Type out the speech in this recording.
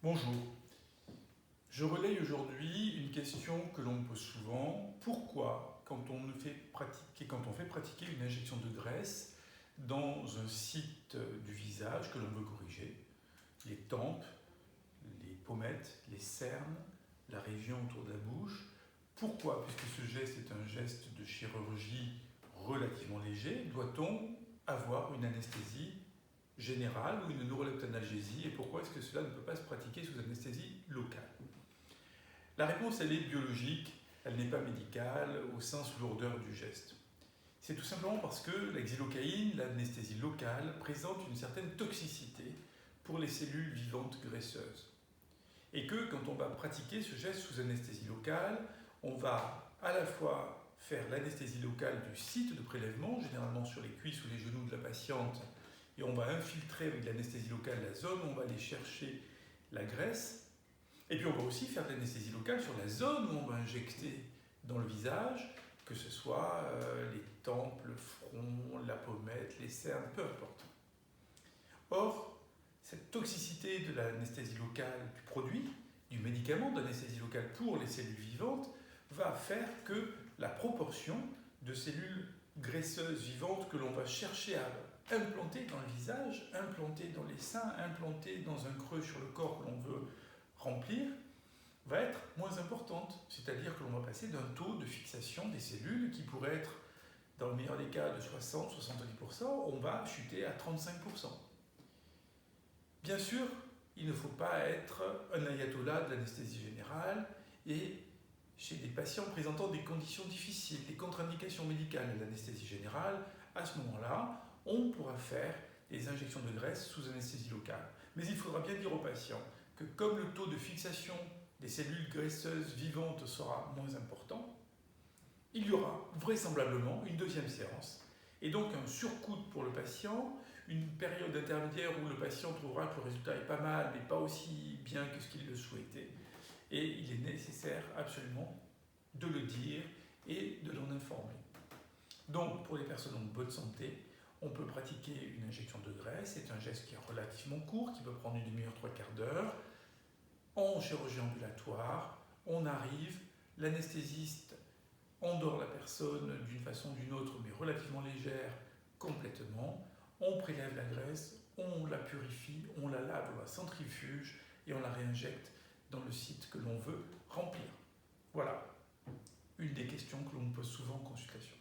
Bonjour. Je relaye aujourd'hui une question que l'on me pose souvent. Pourquoi, quand on fait pratiquer une injection de graisse dans un site du visage que l'on veut corriger, les tempes, les pommettes, les cernes, la région autour de la bouche, pourquoi, puisque ce geste est un geste de chirurgie relativement léger, doit-on avoir une anesthésie générale ou une neuroleptalgésie, et pourquoi est-ce que cela ne peut pas se pratiquer sous anesthésie locale? La réponse, elle est biologique, elle n'est pas médicale au sens lourdeur du geste. C'est tout simplement parce que la xylocaïne, l'anesthésie locale, présente une certaine toxicité pour les cellules vivantes graisseuses. Et que quand on va pratiquer ce geste sous anesthésie locale, on va à la fois faire l'anesthésie locale du site de prélèvement, généralement sur les cuisses ou les genoux de la patiente, et on va infiltrer avec l'anesthésie locale la zone où on va aller chercher la graisse. Et puis on va aussi faire de l'anesthésie locale sur la zone où on va injecter dans le visage, que ce soit les tempes, le front, la pommette, les cernes, peu importe. Or, cette toxicité de l'anesthésie locale du produit, du médicament d'anesthésie locale pour les cellules vivantes, va faire que la proportion de cellules graisseuses vivantes que l'on va chercher à implanter dans le visage, implanter dans les seins, implanter dans un creux sur le corps que l'on veut remplir, va être moins importante. C'est-à-dire que l'on va passer d'un taux de fixation des cellules qui pourrait être, dans le meilleur des cas, de 60-70%, on va chuter à 35%. Bien sûr, il ne faut pas être un ayatollah de l'anesthésie générale, et chez des patients présentant des conditions difficiles, des contre-indications médicales à l'anesthésie générale, à ce moment-là, on pourra faire des injections de graisse sous anesthésie locale. Mais il faudra bien dire aux patients que comme le taux de fixation des cellules graisseuses vivantes sera moins important, il y aura vraisemblablement une deuxième séance, et donc un surcoût pour le patient, une période intermédiaire où le patient trouvera que le résultat est pas mal, mais pas aussi bien que ce qu'il le souhaitait. Et il est nécessaire absolument de le dire et de l'en informer. Donc, pour les personnes en bonne santé, on peut pratiquer une injection de graisse. C'est un geste qui est relativement court, qui peut prendre une demi-heure, trois quarts d'heure. En chirurgie ambulatoire, on arrive, l'anesthésiste endort la personne d'une façon ou d'une autre, mais relativement légère, complètement. On prélève la graisse, on la purifie, on la lave au centrifuge et on la réinjecte dans le site que l'on veut remplir. Voilà une des questions que l'on me pose souvent en consultation.